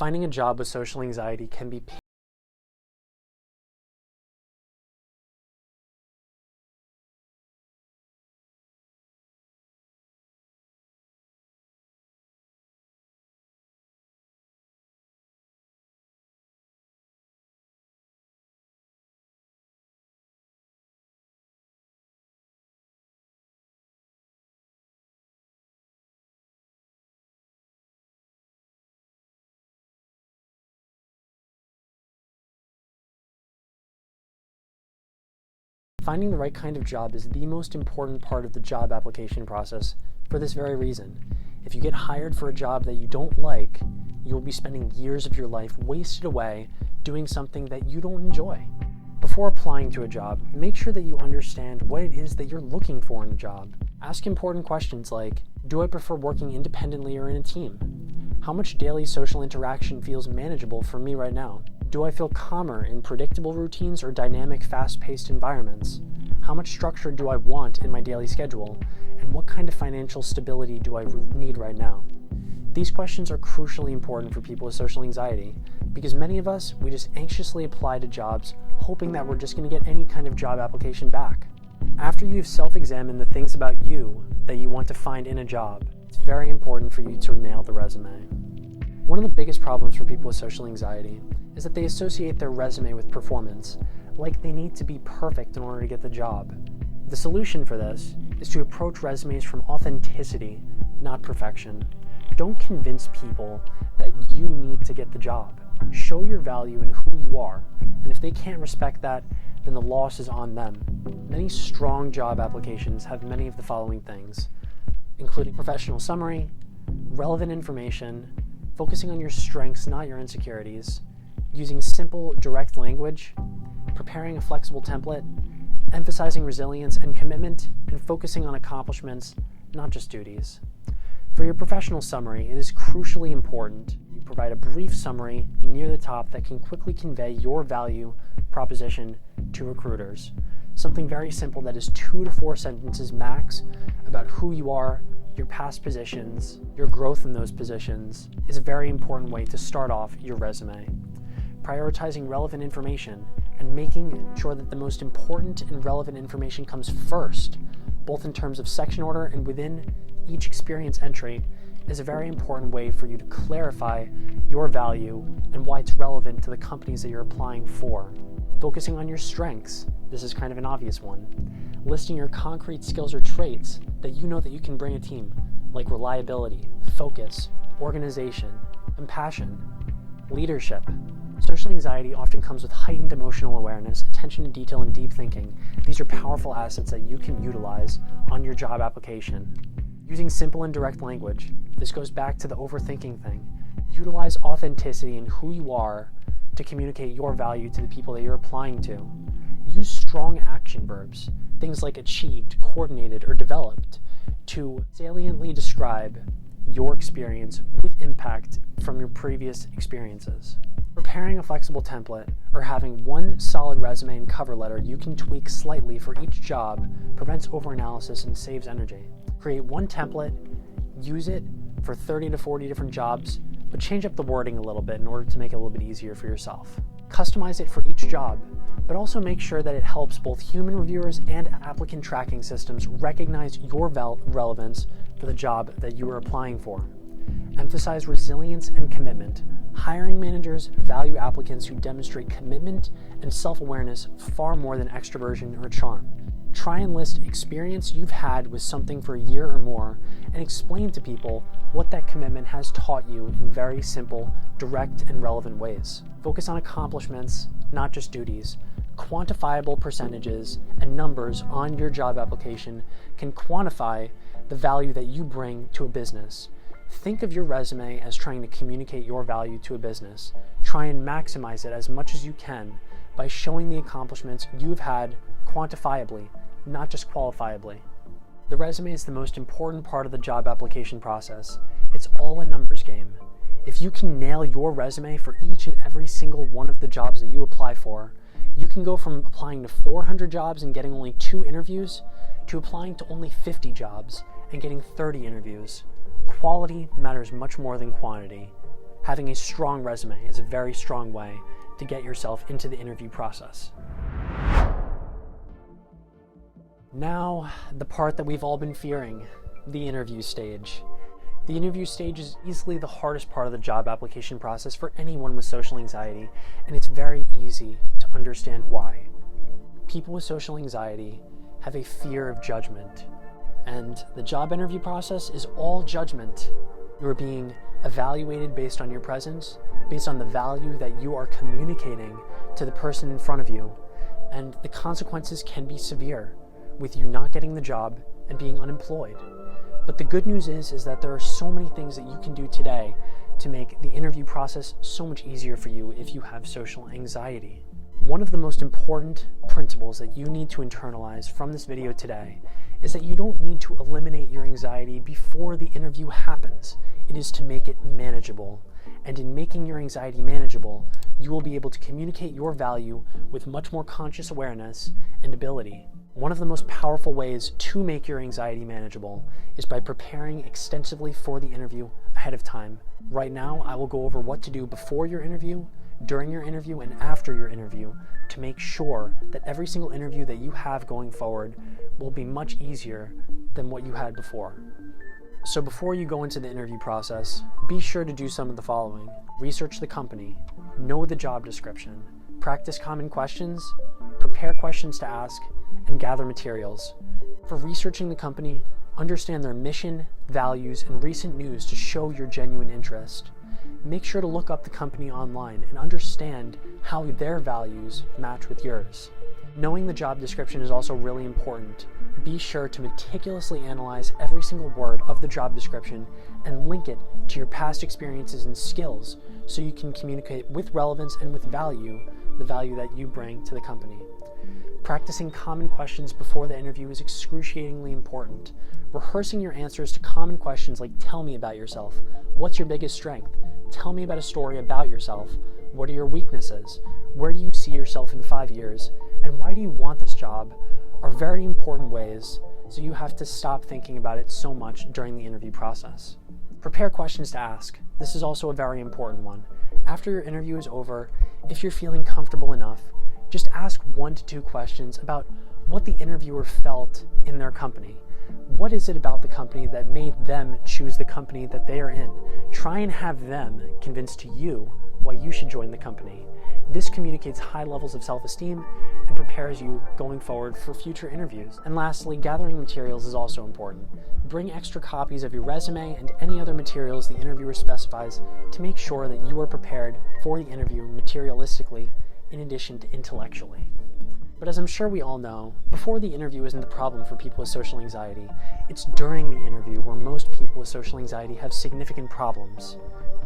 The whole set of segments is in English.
Finding a job with social anxiety can be Finding the right kind of job is the most important part of the job application process for this very reason. If you get hired for a job that you don't like, you will be spending years of your life wasted away doing something that you don't enjoy. Before applying to a job, make sure that you understand what it is that you're looking for in a job. Ask important questions like, do I prefer working independently or in a team? How much daily social interaction feels manageable for me right now? Do I feel calmer in predictable routines or dynamic, fast-paced environments? How much structure do I want in my daily schedule? And what kind of financial stability do I need right now? These questions are crucially important for people with social anxiety because many of us, we just anxiously apply to jobs hoping that we're just going to get any kind of job application back. After you've self-examined the things about you that you want to find in a job, it's very important for you to nail the resume. One of the biggest problems for people with social anxiety is that they associate their resume with performance, like they need to be perfect in order to get the job. The solution for this is to approach resumes from authenticity, not perfection. Don't convince people that you need to get the job. Show your value in who you are, and if they can't respect that, then the loss is on them. Many strong job applications have many of the following things, including professional summary, relevant information, focusing on your strengths, not your insecurities, using simple, direct language, preparing a flexible template, emphasizing resilience and commitment, and focusing on accomplishments, not just duties. For your professional summary, it is crucially important you provide a brief summary near the top that can quickly convey your value proposition to recruiters. Something very simple that is 2 to 4 sentences max about who you are, your past positions, your growth in those positions is a very important way to start off your resume. Prioritizing relevant information and making sure that the most important and relevant information comes first, both in terms of section order and within each experience entry, is a very important way for you to clarify your value and why it's relevant to the companies that you're applying for. Focusing on your strengths, this is kind of an obvious one. Listing your concrete skills or traits that you know that you can bring a team, like reliability, focus, organization, compassion, leadership. Social anxiety often comes with heightened emotional awareness, attention to detail, and deep thinking. These are powerful assets that you can utilize on your job application. Using simple and direct language, this goes back to the overthinking thing. Utilize authenticity in who you are to communicate your value to the people that you're applying to. Use strong action verbs, things like achieved, coordinated, or developed, to saliently describe your experience with impact from your previous experiences. Preparing a flexible template or having one solid resume and cover letter you can tweak slightly for each job prevents overanalysis and saves energy. Create one template, use it for 30 to 40 different jobs, but change up the wording a little bit in order to make it a little bit easier for yourself. Customize it for each job, but also make sure that it helps both human reviewers and applicant tracking systems recognize your relevance for the job that you are applying for. Emphasize resilience and commitment. Hiring managers value applicants who demonstrate commitment and self-awareness far more than extroversion or charm. Try and list experience you've had with something for a year or more and explain to people what that commitment has taught you in very simple, direct, and relevant ways. Focus on accomplishments, not just duties. Quantifiable percentages and numbers on your job application can quantify the value that you bring to a business. Think of your resume as trying to communicate your value to a business. Try and maximize it as much as you can by showing the accomplishments you've had quantifiably, not just qualifiably. The resume is the most important part of the job application process. It's all a numbers game. If you can nail your resume for each and every single one of the jobs that you apply for, you can go from applying to 400 jobs and getting only 2 interviews to applying to only 50 jobs and getting 30 interviews. Quality matters much more than quantity. having a strong resume is a very strong way to get yourself into the interview process. Now, the part that we've all been fearing, the interview stage. The interview stage is easily the hardest part of the job application process for anyone with social anxiety, and it's very easy to understand why. People with social anxiety have a fear of judgment, and the job interview process is all judgment. You are being evaluated based on your presence, based on the value that you are communicating to the person in front of you, and the consequences can be severe, with you not getting the job and being unemployed. But the good news is that there are so many things that you can do today to make the interview process so much easier for you if you have social anxiety. One of the most important principles that you need to internalize from this video today is that you don't need to eliminate your anxiety before the interview happens. It is to make it manageable. And in making your anxiety manageable, you will be able to communicate your value with much more conscious awareness and ability. One of the most powerful ways to make your anxiety manageable is by preparing extensively for the interview ahead of time. Right now, I will go over what to do before your interview, during your interview, and after your interview to make sure that every single interview that you have going forward will be much easier than what you had before. So before you go into the interview process, be sure to do some of the following. Research the company, know the job description, practice common questions, prepare questions to ask, and gather materials. For researching the company, understand their mission, values, and recent news to show your genuine interest. Make sure to look up the company online and understand how their values match with yours. Knowing the job description is also really important. Be sure to meticulously analyze every single word of the job description and link it to your past experiences and skills so you can communicate with relevance and with value, the value that you bring to the company. Practicing common questions before the interview is excruciatingly important. Rehearsing your answers to common questions like, tell me about yourself. What's your biggest strength? Tell me about a story about yourself. What are your weaknesses? Where do you see yourself in 5 years? And why do you want this job? Are very important ways, so you have to stop thinking about it so much during the interview process. Prepare questions to ask. This is also a very important one. After your interview is over, if you're feeling comfortable enough, just ask 1 to 2 questions about what the interviewer felt in their company. What is it about the company that made them choose the company that they are in? Try and have them convince to you why you should join the company. This communicates high levels of self-esteem and prepares you going forward for future interviews. And lastly, gathering materials is also important. Bring extra copies of your resume and any other materials the interviewer specifies to make sure that you are prepared for the interview materialistically in addition to intellectually. But as I'm sure we all know, before the interview isn't the problem for people with social anxiety. It's during the interview where most people with social anxiety have significant problems.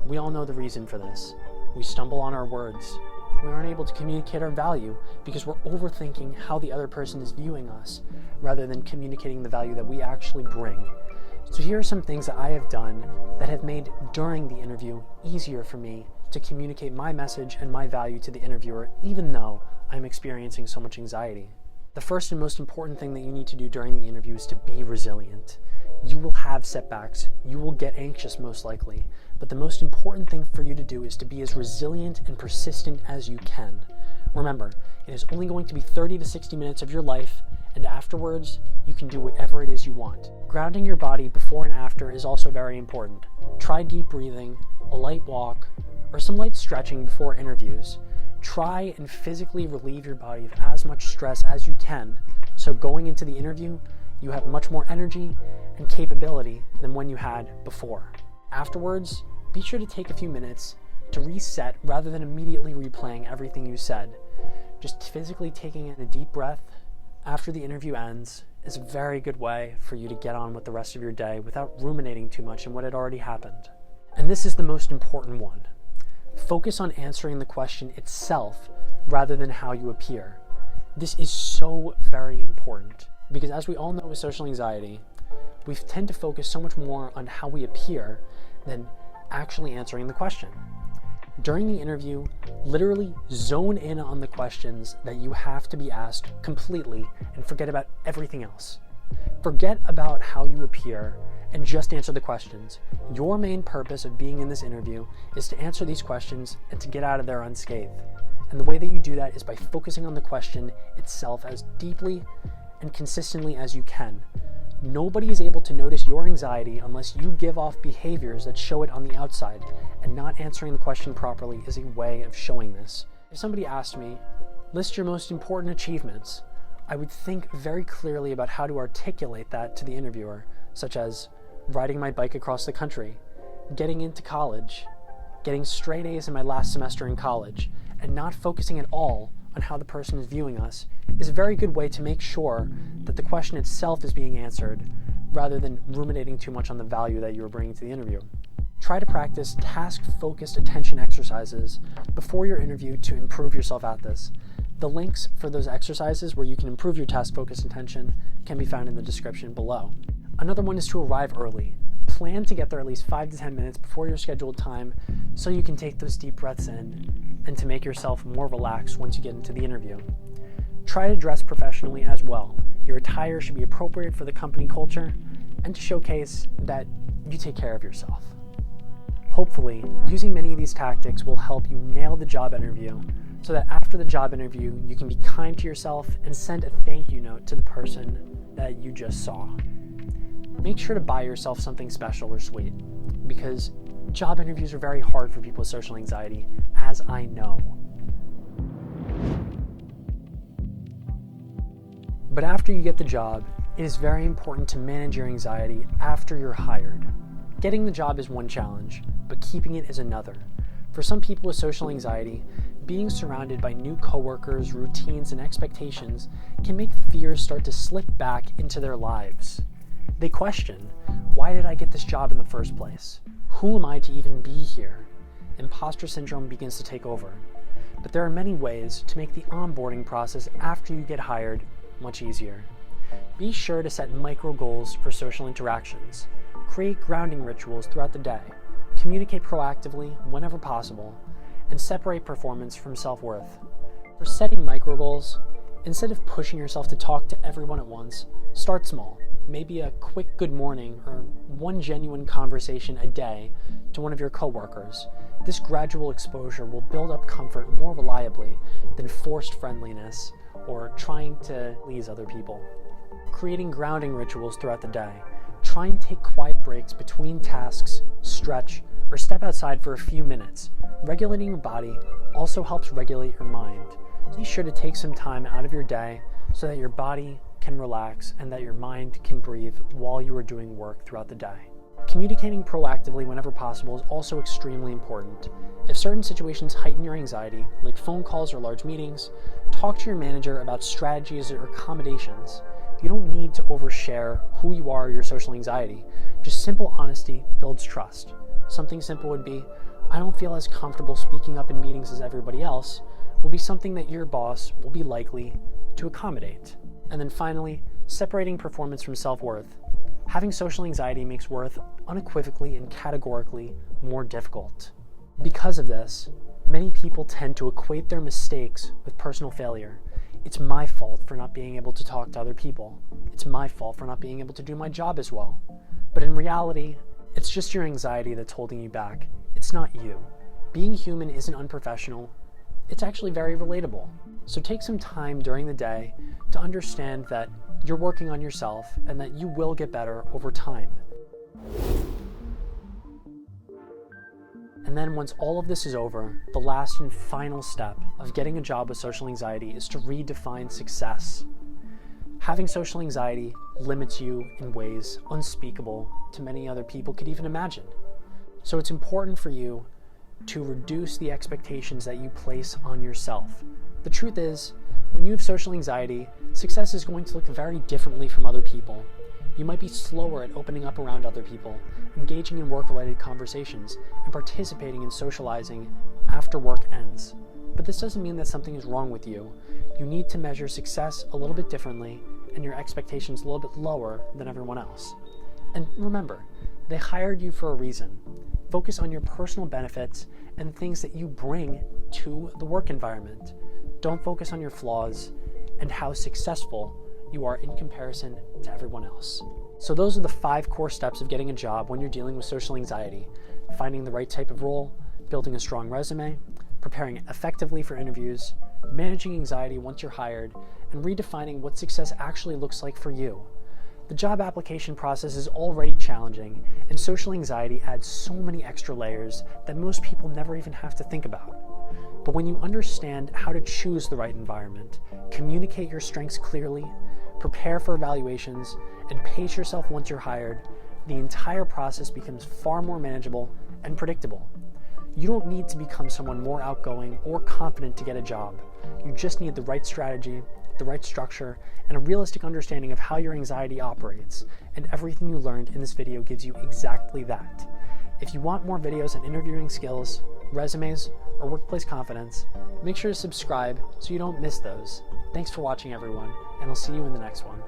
We all know the reason for this. We stumble on our words. We aren't able to communicate our value because we're overthinking how the other person is viewing us rather than communicating the value that we actually bring. So here are some things that I have done that have made during the interview easier for me to communicate my message and my value to the interviewer, even though I'm experiencing so much anxiety. The first and most important thing that you need to do during the interview is to be resilient. You will have setbacks. You will get anxious most likely. But the most important thing for you to do is to be as resilient and persistent as you can. Remember, it is only going to be 30 to 60 minutes of your life, and afterwards, you can do whatever it is you want. Grounding your body before and after is also very important. Try deep breathing, a light walk, or some light stretching before interviews. Try and physically relieve your body of as much stress as you can, so going into the interview, you have much more energy and capability than when you had before. Afterwards, be sure to take a few minutes to reset rather than immediately replaying everything you said. Just physically taking in a deep breath after the interview ends is a very good way for you to get on with the rest of your day without ruminating too much on what had already happened. And this is the most important one. Focus on answering the question itself rather than how you appear. This is so very important because, as we all know with social anxiety, we tend to focus so much more on how we appear than actually answering the question. During the interview, literally zone in on the questions that you have to be asked completely and forget about everything else. Forget about how you appear and just answer the questions. Your main purpose of being in this interview is to answer these questions and to get out of there unscathed. And the way that you do that is by focusing on the question itself as deeply and consistently as you can. Nobody is able to notice your anxiety unless you give off behaviors that show it on the outside, and not answering the question properly is a way of showing this. If somebody asked me, list your most important achievements, I would think very clearly about how to articulate that to the interviewer, such as riding my bike across the country, getting into college, getting straight A's in my last semester in college, and not focusing at all on how the person is viewing us is a very good way to make sure that the question itself is being answered, rather than ruminating too much on the value that you are bringing to the interview. Try to practice task-focused attention exercises before your interview to improve yourself at this. The links for those exercises where you can improve your task-focused attention can be found in the description below. Another one is to arrive early. Plan to get there at least 5 to 10 minutes before your scheduled time so you can take those deep breaths in and to make yourself more relaxed once you get into the interview. Try to dress professionally as well. Your attire should be appropriate for the company culture and to showcase that you take care of yourself. Hopefully, using many of these tactics will help you nail the job interview so that after the job interview, you can be kind to yourself and send a thank you note to the person that you just saw. Make sure to buy yourself something special or sweet, because job interviews are very hard for people with social anxiety, as I know. But after you get the job, it is very important to manage your anxiety after you're hired. Getting the job is one challenge, but keeping it is another. For some people with social anxiety, being surrounded by new coworkers, routines, and expectations can make fears start to slip back into their lives. They question, why did I get this job in the first place? Who am I to even be here? Imposter syndrome begins to take over. But there are many ways to make the onboarding process after you get hired much easier. Be sure to set micro goals for social interactions. Create grounding rituals throughout the day. Communicate proactively whenever possible, and separate performance from self-worth. For setting micro goals, instead of pushing yourself to talk to everyone at once, start small. Maybe a quick good morning or one genuine conversation a day to one of your coworkers. This gradual exposure will build up comfort more reliably than forced friendliness or trying to please other people. Creating grounding rituals throughout the day. Try and take quiet breaks between tasks, stretch, or step outside for a few minutes. Regulating your body also helps regulate your mind. Be sure to take some time out of your day so that your body can relax and that your mind can breathe while you are doing work throughout the day. Communicating proactively whenever possible is also extremely important. If certain situations heighten your anxiety, like phone calls or large meetings, talk to your manager about strategies or accommodations. You don't need to overshare who you are or your social anxiety. Just simple honesty builds trust. Something simple would be, I don't feel as comfortable speaking up in meetings as everybody else, will be something that your boss will be likely to accommodate. And then finally, separating performance from self-worth. Having social anxiety makes worth unequivocally and categorically more difficult. Because of this, many people tend to equate their mistakes with personal failure. It's my fault for not being able to talk to other people. It's my fault for not being able to do my job as well. But in reality, it's just your anxiety that's holding you back. It's not you. Being human isn't unprofessional. It's actually very relatable. So take some time during the day to understand that you're working on yourself and that you will get better over time. And then once all of this is over, the last and final step of getting a job with social anxiety is to redefine success. Having social anxiety limits you in ways unspeakable to many other people could even imagine. So it's important for you to reduce the expectations that you place on yourself. The truth is, when you have social anxiety, success is going to look very differently from other people. You might be slower at opening up around other people, engaging in work-related conversations, and participating in socializing after work ends. But this doesn't mean that something is wrong with you. You need to measure success a little bit differently and your expectations a little bit lower than everyone else. And remember, they hired you for a reason. Focus on your personal benefits and things that you bring to the work environment. Don't focus on your flaws and how successful you are in comparison to everyone else. So those are the 5 core steps of getting a job when you're dealing with social anxiety: finding the right type of role, building a strong resume, preparing effectively for interviews, managing anxiety once you're hired, and redefining what success actually looks like for you. The job application process is already challenging, and social anxiety adds so many extra layers that most people never even have to think about. But when you understand how to choose the right environment, communicate your strengths clearly, prepare for evaluations, and pace yourself once you're hired, the entire process becomes far more manageable and predictable. You don't need to become someone more outgoing or confident to get a job. You just need the right strategy, the right structure, and a realistic understanding of how your anxiety operates, and everything you learned in this video gives you exactly that. If you want more videos on interviewing skills, resumes, or workplace confidence, make sure to subscribe so you don't miss those. Thanks for watching, everyone, and I'll see you in the next one.